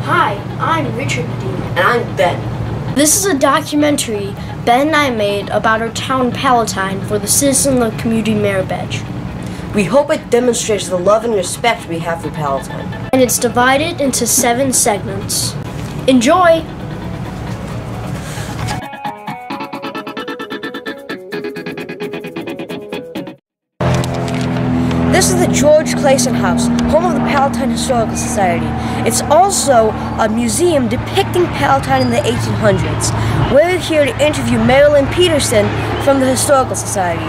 Hi, I'm Richard Dean. And I'm Ben. This is a documentary Ben and I made about our town Palatine for the Citizen of the Community Merit Badge. We hope it demonstrates the love and respect we have for Palatine. And it's divided into 7 segments. Enjoy! This is the George Clayson House, home of the Palatine Historical Society. It's also a museum depicting Palatine in the 1800s. We're here to interview Marilyn Peterson from the Historical Society.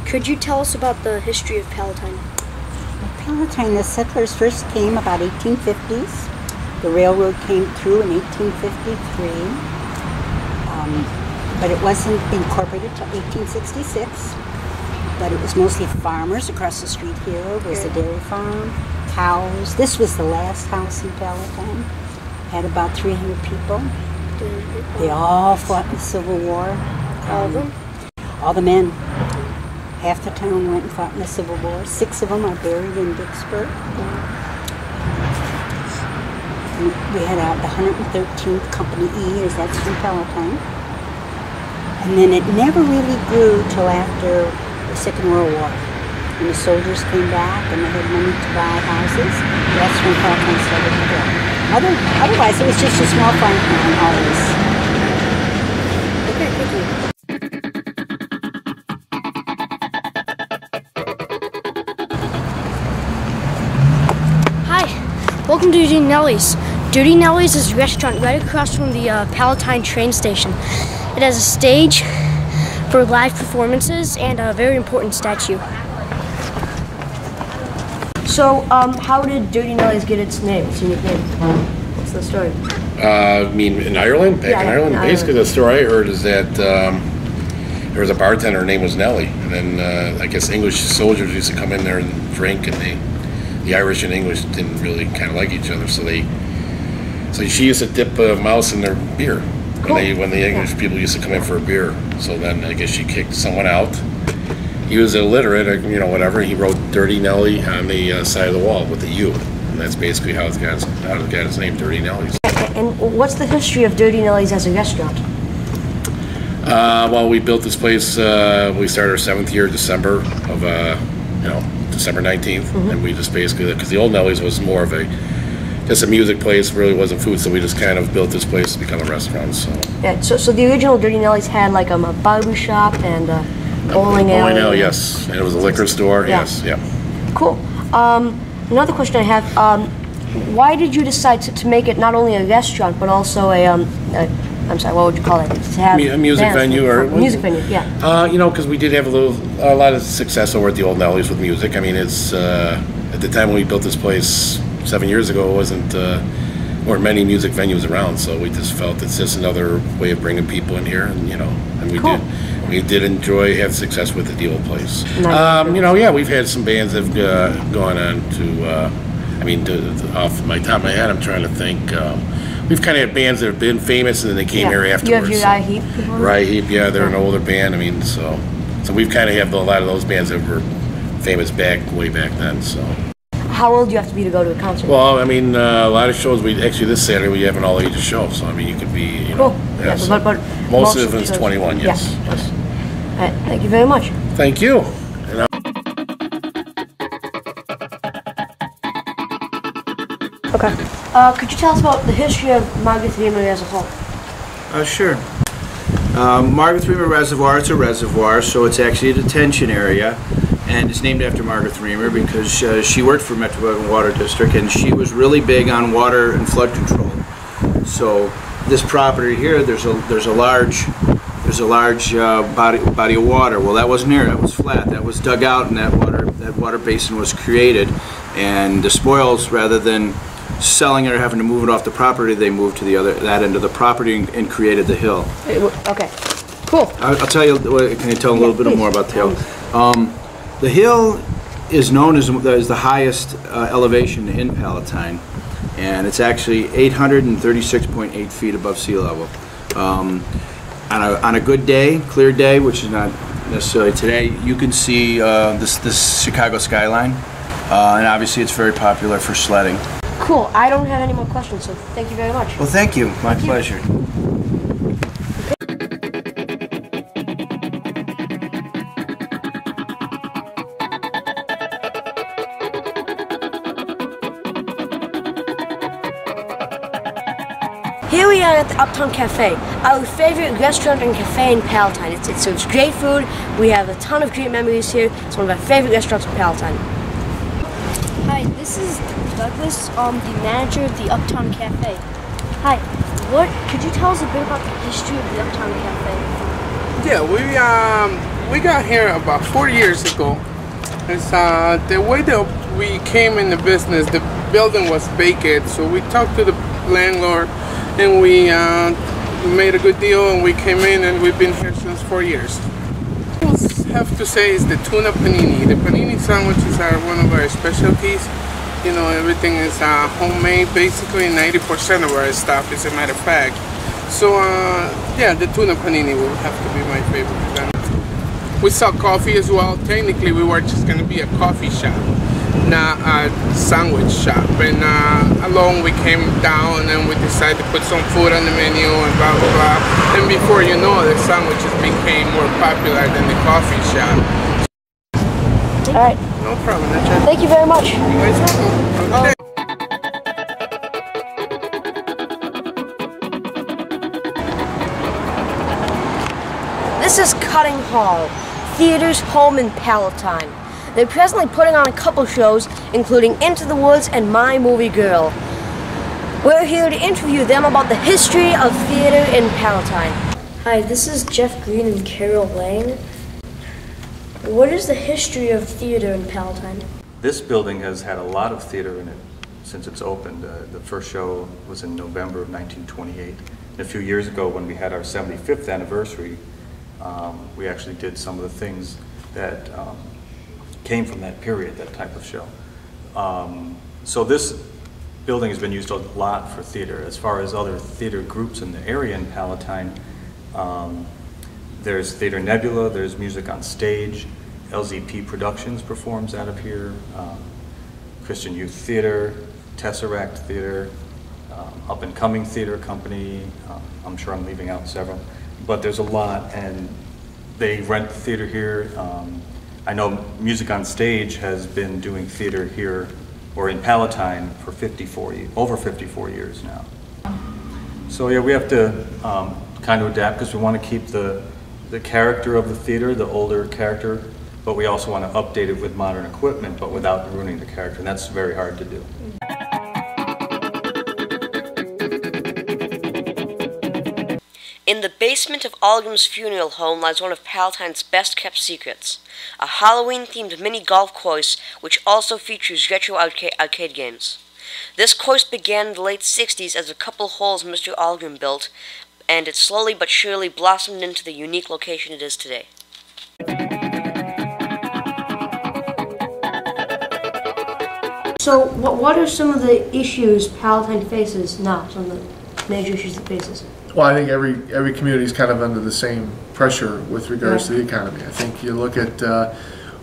Could you tell us about the history of Palatine? Palatine, the settlers first came about 1850s. The railroad came through in 1853, but it wasn't incorporated until 1866. But it was mostly farmers. Across the street here was a dairy farm, cows. This was the last house in Palatine. Had about 300 people. They all fought in the Civil War. All of them? All the men. Half the town went and fought in the Civil War. 6 of them are buried in Vicksburg. We had the 113th Company E, as that's from Palatine. And then it never really grew till after the Second World War. When the soldiers came back and they had money to buy houses, that's when Palatine started to grow. Otherwise, it was just a small farm town always. Okay, thank you. Hi, welcome to Duty Nelly's. Duty Nelly's is a restaurant right across from the Palatine train station. It has a stage for live performances and a very important statue. So, how did Dirty Nelly's get its name, its unique name? What's the story? I mean, in Ireland? Back in Ireland? Basically, the story I heard is that there was a bartender, her name was Nellie, and then I guess English soldiers used to come in there and drink, and the Irish and English didn't really kind of like each other, so she used to dip a mouse in their beer. Cool. When the English people used to come in for a beer. So then I guess she kicked someone out. He was illiterate, or, whatever. He wrote Dirty Nelly on the side of the wall with a U. And that's basically how it got his name, Dirty Nelly's. And what's the history of Dirty Nelly's as a restaurant? Well, we built this place, we started our 7th year, December of, December 19th. Mm-hmm. And we just basically, because the old Nelly's was more of just a music place, really wasn't food, so we just kind of built this place to become a restaurant. So yeah, so the original Dirty Nelly's had like a barber shop and a bowling alley. Bowling alley, yes, and it was a liquor store. Yeah. Yes, yeah. Cool. Another question I have: why did you decide to make it not only a restaurant but also I'm sorry, what would you call it? To have a music venue or music venue? Yeah. Because we did have a lot of success over at the old Nelly's with music. I mean, it's at the time when we built this place 7 years ago, weren't many music venues around, so we just felt it's just another way of bringing people in here, and we did have success with the old place. Nice. We've had some bands that have gone on to, off my top of my head, I'm trying to think. We've kind of had bands that have been famous and then they came here afterwards. You have your Heap? Right, Heap, yeah, they're an older band. So we've kind of have a lot of those bands that were famous way back then. So. How old do you have to be to go to a concert? Well, I mean, a lot of shows. This Saturday we have an all-ages show. So I mean, you could be, cool. Yeah, so but most of it's 21. Yes. Yeah. Yes. All right. Thank you very much. Thank you. Okay. Could you tell us about the history of Margaret Reamer as a whole? Sure. Margaret Reamer Reservoir, it's a reservoir, so it's actually a detention area, and it's named after Margaret Reamer because she worked for Metropolitan Water District, and she was really big on water and flood control. So this property here, there's a large body of water. Well, that wasn't here. That was flat. That was dug out, and that water basin was created. And the spoils, rather than selling it or having to move it off the property, they moved to that end of the property and created the hill. Okay, cool. I'll tell you. Can you tell a little bit more about the hill? The hill is known as the highest elevation in Palatine, and it's actually 836.8 feet above sea level. On a good day, clear day, which is not necessarily today. You can see this Chicago skyline, and obviously it's very popular for sledding. Cool. I don't have any more questions, so thank you very much. Well, thank you. My pleasure. Here we are at the Uptown Cafe, our favorite restaurant and cafe in Palatine. It serves great food. We have a ton of great memories here. It's one of our favorite restaurants in Palatine. Hi, this is Douglas, the manager of the Uptown Cafe. Hi, could you tell us a bit about the history of the Uptown Cafe? Yeah, we got here about 4 years ago. It's the way that we came in the business, the building was vacant, so we talked to the landlord and we made a good deal and we came in and we've been here since 4 years. I have to say is the tuna panini. The panini sandwiches are one of our specialties. You know, everything is homemade, basically 90% of our stuff, as a matter of fact. So yeah, the tuna panini will have to be my favorite. We sell coffee as well. Technically we were just going to be a coffee shop, not a sandwich shop, and along we came down and we decided to put some food on the menu and blah blah blah, and before you know it, the sandwiches became more popular than the coffee shop. Alright. No problem. Thank you very much. You guys welcome. Okay. This is Cutting Hall, theater's home in Palatine. They're presently putting on a couple shows, including Into the Woods and My Movie Girl. We're here to interview them about the history of theater in Palatine. Hi, this is Jeff Green and Carol Lang. What is the history of theater in Palatine? This building has had a lot of theater in it since it's opened. The first show was in November of 1928. And a few years ago, when we had our 75th anniversary, we actually did some of the things that came from that period, that type of show. So this building has been used a lot for theater. As far as other theater groups in the area in Palatine, there's Theater Nebula, there's Music on Stage, LZP Productions performs out of here, Christian Youth Theater, Tesseract Theater, Up and Coming Theater Company, I'm sure I'm leaving out several, but there's a lot, and they rent the theater here. I know Music on Stage has been doing theater here, or in Palatine, for over 54 years now. So yeah, we have to kind of adapt because we want to keep the character of the theater, the older character, but we also want to update it with modern equipment, but without ruining the character, and that's very hard to do. In the basement of Algrim's funeral home lies one of Palatine's best-kept secrets, a Halloween-themed mini golf course which also features retro arcade games. This course began in the late 60s as a couple holes Mr. Algrim built, and it slowly but surely blossomed into the unique location it is today. So, what are some of the issues Palatine faces now? Some of the major issues it faces? Well, I think every community is kind of under the same pressure with regards to the economy. I think you look at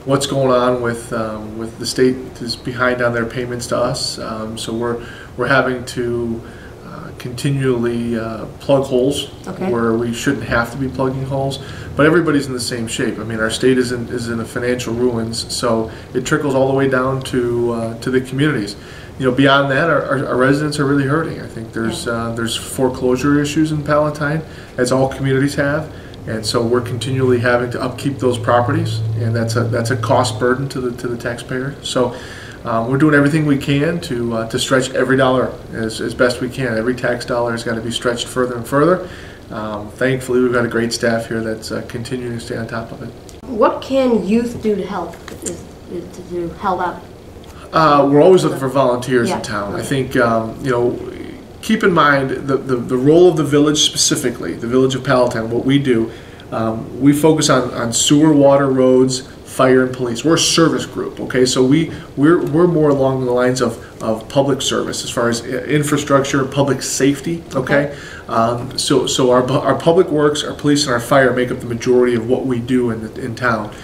what's going on with the state is behind on their payments to us, so we're having to continually plug holes where we shouldn't have to be plugging holes. But everybody's in the same shape. I mean, our state is in a financial ruins, so it trickles all the way down to the communities. You know, beyond that, our residents are really hurting. I think there's foreclosure issues in Palatine, as all communities have, and so we're continually having to upkeep those properties, and that's a cost burden to the taxpayer. So we're doing everything we can to stretch every dollar as best we can. Every tax dollar has got to be stretched further and further. Thankfully, we've got a great staff here that's continuing to stay on top of it. What can youth do to help out? We're always looking for volunteers in town. I think, you know, keep in mind the role of the village specifically, the village of Palatine, what we do. We focus on sewer, water, roads, fire and police. We're a service group, okay? So we're more along the lines of public service as far as infrastructure, public safety, okay? So our public works, our police, and our fire make up the majority of what we do in town.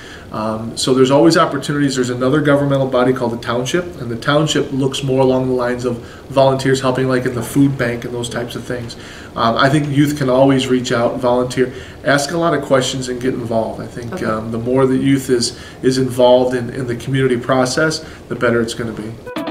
So there's always opportunities. There's another governmental body called the township, and the township looks more along the lines of volunteers helping, like in the food bank and those types of things. I think youth can always reach out and volunteer, ask a lot of questions, and get involved. I think the more the youth is involved in the community process, the better it's going to be.